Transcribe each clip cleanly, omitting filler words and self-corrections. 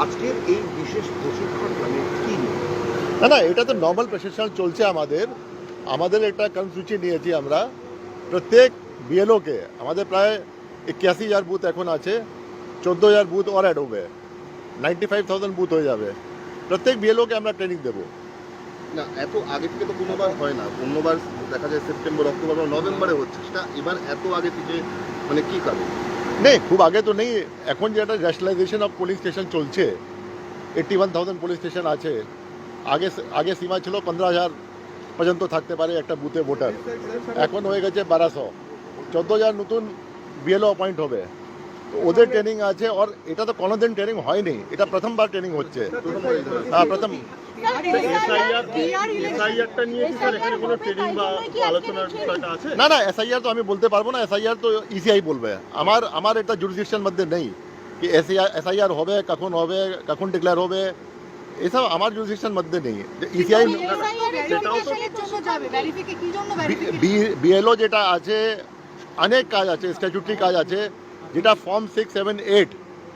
আজকের এই বিশেষ প্রশিক্ষণ মানে কি? না, এটা তো নর্মাল প্রশিক্ষণ চলছে আমাদের একটা কর্মসূচি নিয়েছি আমরা প্রত্যেক বিএলওকে। আমাদের প্রায় 81,000 বুথ এখন আছে, 14,000 বুথ और ऐड হবে, 95,000 বুথ হয়ে যাবে। প্রত্যেক বিএলওকে আমরা ট্রেনিং দেবো। না, এত আগে থেকে তো কোনোবার হয় না, অন্যবার দেখা যায় সেপ্টেম্বর, অক্টোবর বা নভেম্বরে হচ্ছে, সেটা এবার এত আগে থেকে মানে কি কারণ? নেই, খুব আগে তো নেই। এখন যেটা রেশনালাইজেশন অফ পুলিশ স্টেশন চলছে, 81,000 পুলিশ স্টেশন আছে। আগে সীমা ছিল 15,000 পর্যন্ত থাকতে পারে একটা বুথে ভোটার, এখন হয়ে গেছে 1200। 14,000 নতুন বিএলও অ্যাপয়েন্ট হবে, তো ওদের ট্রেনিং আছে। আর এটা তো কোনোদিন ট্রেনিং হয়নি, এটা প্রথমবার ট্রেনিং হচ্ছে। হ্যাঁ, প্রথম। না, এসআইআর তো আমি বলতে পারবো না, এসআইআর তো ইসিআই বলবে। আমার এটা জুরিসডিকশন মধ্যে নেই কি এসআইআর হবে, কখন ডিক্লেয়ার হবে, এসব আমার জুরিসডিকশন মধ্যে নেই। ইসিআই বিএলও যেটা আছে, অনেক কাজ আছে, স্ট্যাচুটরি কাজ আছে, যেটা ফর্ম 6, 7, 8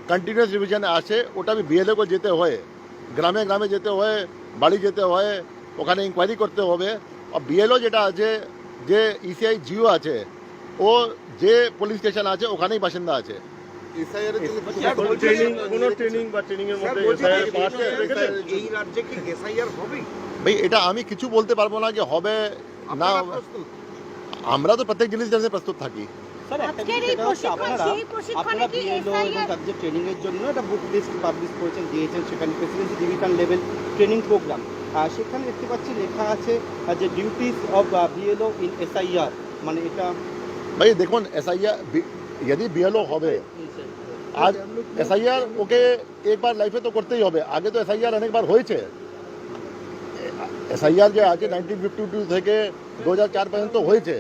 কন্টিনিউয়াস রিভিশন আছে, ওটা বিএলও को যেতে হয়, গ্রামে গ্রামে যেতে হয়, বাড়ি যেতে হয়, ওখানে ইনকোয়ারি করতে হবে। আর বিএলও যেটা আছে, যে ইসিআই জিও আছে, ও যে পুলিশ স্টেশন আছে ওখানেই বাসিন্দা আছে। এসআইআর এর জন্য এই রাজ্যে কি এসআইআর হবে? ভাই, এটা আমি কিছু বলতে পারবো না যে হবে না। আমরা তো প্রত্যেক জিনিস জানতে প্রস্তুত থাকি। স্যার, আজকের এই প্রশিক্ষণে কি এসআইআর যে ট্রেনিং এর জন্য একটা বুক লিস্ট পাবলিশ করেছেন, দিয়েছেন, সেখানে presidency division level training programme, সেখানে দেখতে পাচ্ছি লেখা আছে যে duties of BLO in SIR, মানে এটা। ভাই দেখুন, এসআইআর যদি বিএলও হবে, আজ এসআইআর ওকে একবার লাইফে তো করতেই হবে। আগে তো এসআইআর অনেকবার হয়েছে। এসআইআর যে আছে 1952 থেকে 2004 পর্যন্ত হয়েছে।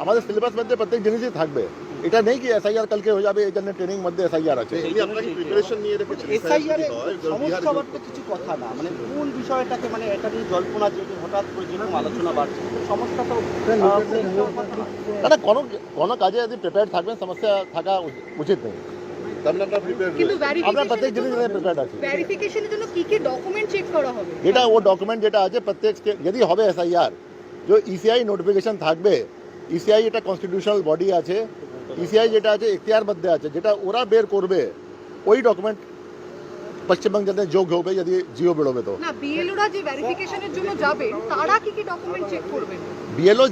আমাদের সিলেবাস মধ্যে প্রত্যেক জিনিসই থাকবে। এটা নেই কি এসআইআর কালকে হয়ে যাবে, এই জন্য ট্রেনিং মধ্যে এসআইআর আছে। আপনাকে প্রিপারেশন নিয়ে রেখেছেন এসআইআর এর সমস্যা বলতে কিছু কথা না, মানে কোন বিষয়টাকে, মানে এটা নিয়ে জল্পনা যে হঠাৎ করে যেরকম আলোচনা বাড়ছে, সমস্যা তো না, কোনো কাজে যদি প্রিপেয়ার থাকবেন, সমস্যা থাকা উচিত নেই। আমরা প্রত্যেক জিনিস প্রিপেয়ার্ড আছি। ভেরিফিকেশনের জন্য কি কি ডকুমেন্ট চেক করা হবে? এটা ও ডকুমেন্ট যেটা আছে প্রত্যেক যদি হবে এসআইআর, যে ইসিআই নোটিফিকেশন থাকবে। ইসিআই এটা কনস্টিটিউশনাল বডি আছে, ইসিআই যেটা আছে এখতিয়ার মধ্যে আছে, যেটা ওরা বের করবে ওই ডকুমেন্ট পশ্চিমবঙ্গ যাতে যোগ হবে, যদি জিও বেরোবে তো। না, বিএলওরা যে ভেরিফিকেশনের জন্য যাবে তারা কি কি ডকুমেন্ট চেক করবে? বিএলও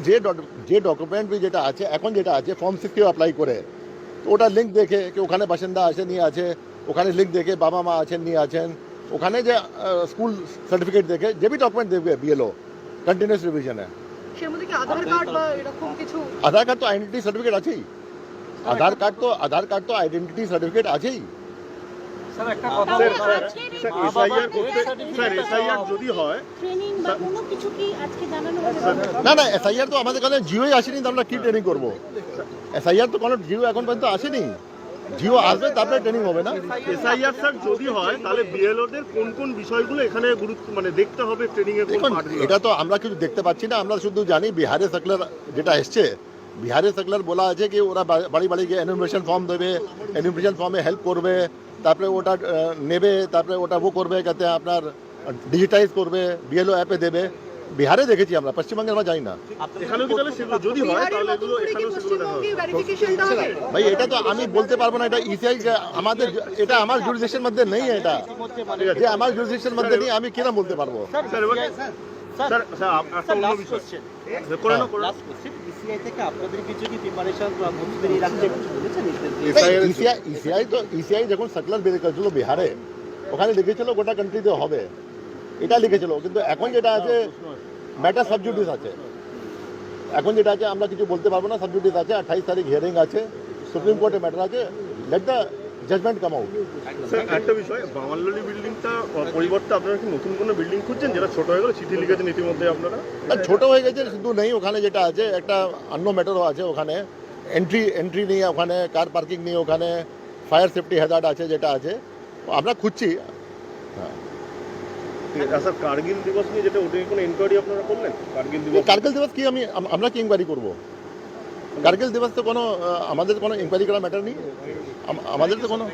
যে ডকুমেন্ট যেটা আছে, এখন যেটা আছে ফর্ম 60 অ্যাপ্লাই করে, তো ওটা লিঙ্ক দেখে কি ওখানে বাসিন্দা আছে নিয়ে আছে, ওখানে লিঙ্ক দেখে বাবা মা আছেন নিয়ে আছেন, ওখানে যে স্কুল সার্টিফিকেট দেখে, যে বি ডকুমেন্ট দেখবে বিএলও কন্টিনিউয়াস রিভিশনে। সের মধ্যে কি আধার কার্ড বা এরকম কিছু? আধার কার্ড তো আইডেন্টিটি সার্টিফিকেট আছেই। আধার কার্ড তো আইডেন্টিটি সার্টিফিকেট আছেই। স্যার, একটা কথা এসআইআর যদি হয় ট্রেনিং বা কোনো কিছু কি আজকে জানানো হবে? না, এসআইআর তো আমাদের কাছে জিওই আসেনি, তো আমরা কি ট্রেনিং করবো? এসআইআর তো কোনো জিও এখন পর্যন্ত আসেনি। জিও আসবে তারপরে ট্রেনিং হবে না। এসআইআর স্যার যদি হয়, তাহলে বিএলওদের কোন কোন বিষয়গুলো এখানে গুরুত্ব মানে দেখতে হবে ট্রেনিং এর? এটা তো আমরা কিছু দেখতে পাচ্ছি না, আমরা শুধু জানি বিহারের সার্কুলার যেটা এসছে, বিহারের সার্কুলার বলা আছে কি ওরা বাড়ি বাড়ি গিয়ে এনুমারেশন ফর্ম দেবে, এনুমারেশন ফর্মে হেল্প করবে, তারপরে ওটা নেবে, তারপরে ওটা করবে যাতে আপনার ডিজিটাইজ করবে, বিএলও অ্যাপে দেবে। বিহারে দেখেছি আমরা, পশ্চিমবঙ্গে আমরা যাই না। এখানেও কি তাহলে সেগুলো যদি হয় তাহলে এগুলো এখানেও সেগুলো দেখা হবে? ভেরিফিকেশনটা হবে? ভাই, এটা তো আমি বলতে পারবো না, এটা ইসিআই আমাদের, এটা আমার জুরিসডিকশন মধ্যে নেই। এটা যে আমার জুরিসডিকশন মধ্যে নেই, আমি কিরকম বলতে পারবো? ইসিআই যখন সার্কুলার বের করেছিল বিহারে, ওখানে লিখেছিল গোটা কান্ট্রিতে হবে, এটা লিখেছিল। কিন্তু এখন যেটা আছে ম্যাটার সাবজুডিস আছে, এখন যেটা আছে আমরা কিছু বলতে পারবো না, সাবজুডিস আছে। 28 তারিখ হিয়ারিং আছে, সুপ্রিম কোর্টে ম্যাটার আছে, let the judgement come out. Sir, একটা বিষয়, বাঙালি বিল্ডিংটা পরিবর্তে আপনারা কি নতুন কোনো বিল্ডিং খুঁজছেন যেটা ছোট হয়ে গেল? চিঠি লিখেছেন ইতিমধ্যে আপনারা? ছোট হয়ে গেছে শুধু নেই, ওখানে যেটা আছে একটা অন্য ম্যাটারও আছে, ওখানে এন্ট্রি নেই, ওখানে কার পার্কিং নেই, ওখানে ফায়ার সেফটি হ্যাজার্ড আছে, যেটা আছে আমরা খুঁজছি। হ্যাঁ, স্যার, কার্গিল দিবস নিয়ে যেটা, ওটা কোনো ইনকোয়ারি আপনারা করলেন? কার্গিল দিবস কি আমরা কি ইনকোয়ারি করবো? কার্গিল দিবস তো কোনো আমাদের কোনো ইনকোয়ারি করা ম্যাটার নেই, আমাদের তো কোনো